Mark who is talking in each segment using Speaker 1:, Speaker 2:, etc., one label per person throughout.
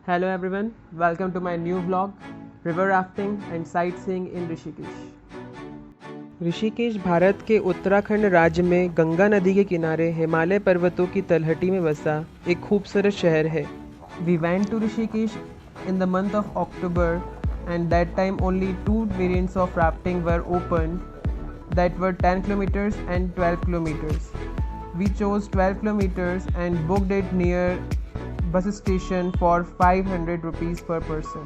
Speaker 1: Hello everyone, welcome to my new vlog, River Rafting and Sightseeing in Rishikesh. Rishikesh Bharat के उत्तराखंड राज्य में गंगा नदी के किनारे हिमालय पर्वतों की तलहटी में बसा एक खूबसूरत शहर है. We went to Rishikesh in the month of October and that time only two variants of rafting were open, that were 10 kilometers and 12 kilometers. We chose 12 kilometers and booked it near bus station for 500 rupees per person.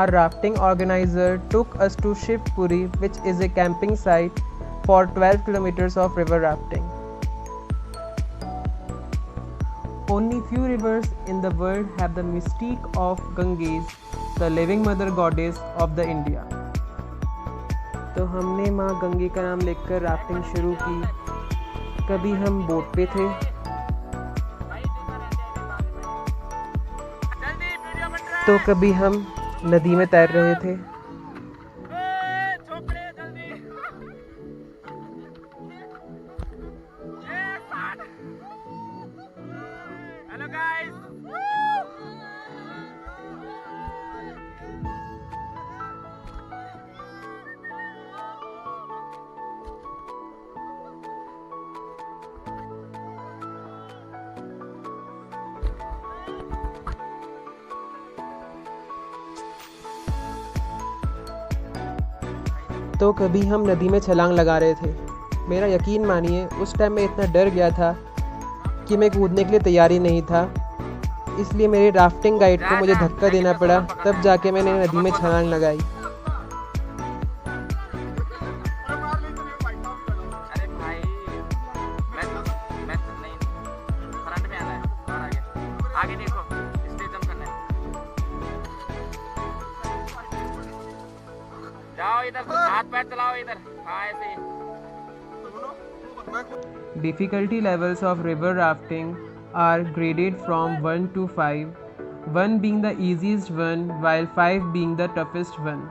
Speaker 1: Our rafting organizer took us to Shivpuri, which is a camping site for 12 kilometers of river rafting. Only few rivers in the world have the mystique of Ganges, the living mother goddess of the India. तो हमने माँ गंगे का नाम लेकर rafting शुरू की. कभी हम बोट पे थे, तो कभी हम नदी में तैर रहे थे.
Speaker 2: हेलो गाइस,
Speaker 1: तो कभी हम नदी में छलांग लगा रहे थे. मेरा यकीन मानिए, उस टाइम मैं इतना डर गया था कि मैं कूदने के लिए तैयार ही नहीं था. इसलिए मेरे राफ्टिंग गाइड को मुझे धक्का देना पड़ा, तब जाके मैंने नदी में छलांग लगाई.
Speaker 2: अरे भाई मैं नहीं, फ्रंट में आना है, और आगे देखो, स्टेज जंप करना है. जाओ इधर, हाथ पैर चलाओ इधर, हाँ ऐसे ही.
Speaker 1: Difficulty levels of river rafting are graded from 1 to 5, 1 being the easiest one while 5 being the toughest one.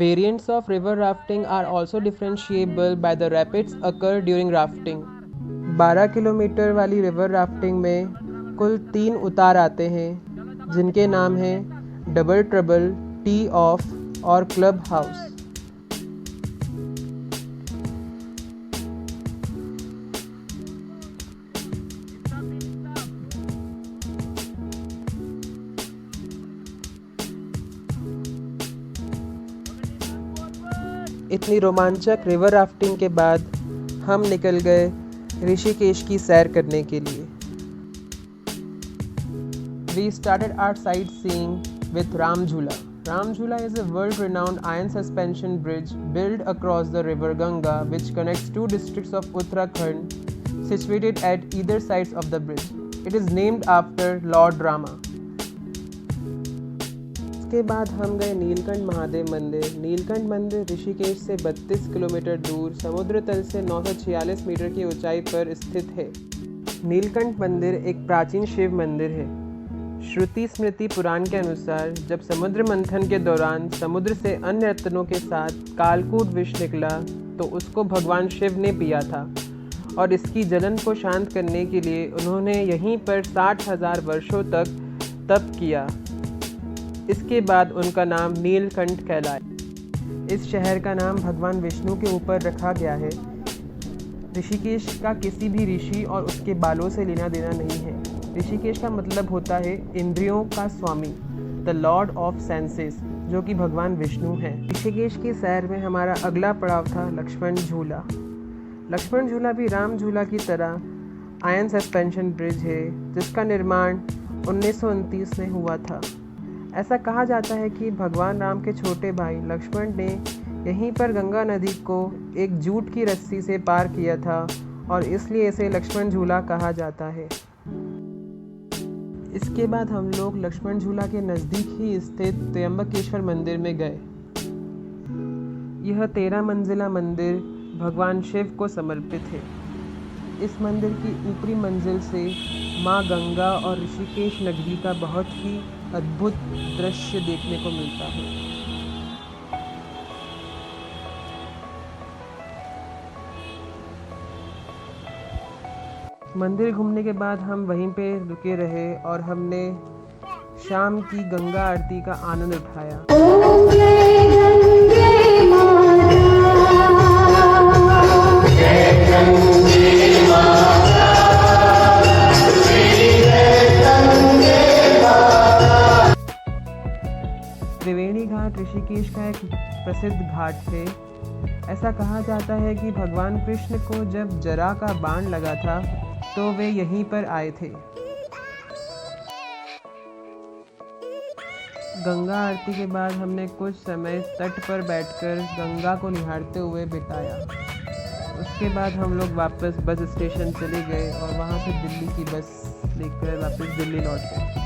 Speaker 1: Variants of river rafting are also differentiable by the rapids occur during rafting. 12 kilometre वाली river rafting में कुल 3 उतार आते हैं, जिनके नाम हैं double trouble, T of और क्लब हाउस. इतनी रोमांचक रिवर राफ्टिंग के बाद हम निकल गए ऋषिकेश की सैर करने के लिए. We started our sightseeing with Ram Jhula. Ram Jhula is a world-renowned iron suspension bridge built across the river Ganga, which connects two districts of Uttarakhand, situated at either sides of the bridge. It is named after Lord Rama. इसके बाद हम गए नीलकंठ महादेव मंदिर. नीलकंठ मंदिर ऋषिकेश से 32 kilometre दूर समुद्र तल से 946 मीटर की ऊंचाई पर स्थित है. नीलकंठ मंदिर एक प्राचीन शिव मंदिर है. श्रुति स्मृति पुराण के अनुसार जब समुद्र मंथन के दौरान समुद्र से अन्य रत्नों के साथ कालकूट विष निकला तो उसको भगवान शिव ने पिया था और इसकी जलन को शांत करने के लिए उन्होंने यहीं पर 60,000 वर्षों तक तप किया. इसके बाद उनका नाम नीलकंठ कहलाया. इस शहर का नाम भगवान विष्णु के ऊपर रखा गया है. ऋषिकेश का किसी भी ऋषि और उसके बालों से लेना देना नहीं है. ऋषिकेश का मतलब होता है इंद्रियों का स्वामी, द लॉर्ड ऑफ सेंसेस, जो कि भगवान विष्णु हैं. ऋषिकेश की सैर में हमारा अगला पड़ाव था लक्ष्मण झूला. लक्ष्मण झूला भी राम झूला की तरह आयरन सस्पेंशन ब्रिज है, जिसका निर्माण 1929 में हुआ था. ऐसा कहा जाता है कि भगवान राम के छोटे भाई लक्ष्मण ने यहीं पर गंगा नदी को एक जूट की रस्सी से पार किया था और इसलिए इसे लक्ष्मण झूला कहा जाता है. इसके बाद हम लोग लक्ष्मण झूला के नज़दीक ही स्थित त्र्यंबकेश्वर मंदिर में गए. यह 13 मंजिला मंदिर भगवान शिव को समर्पित है. इस मंदिर की ऊपरी मंजिल से माँ गंगा और ऋषिकेश नगरी का बहुत ही अद्भुत दृश्य देखने को मिलता है. मंदिर घूमने के बाद हम वहीं पे रुके रहे और हमने शाम की गंगा आरती का आनंद उठाया। त्रिवेणी घाट ऋषिकेश का एक प्रसिद्ध घाट है। ऐसा कहा जाता है कि भगवान कृष्ण को जब जरा का बाण लगा था तो वे यहीं पर आए थे। गंगा आरती के बाद हमने कुछ समय तट पर बैठकर गंगा को निहारते हुए बिताया। उसके बाद हम लोग वापस बस स्टेशन चले गए और वहाँ से दिल्ली की बस लेकर वापस दिल्ली लौट गए।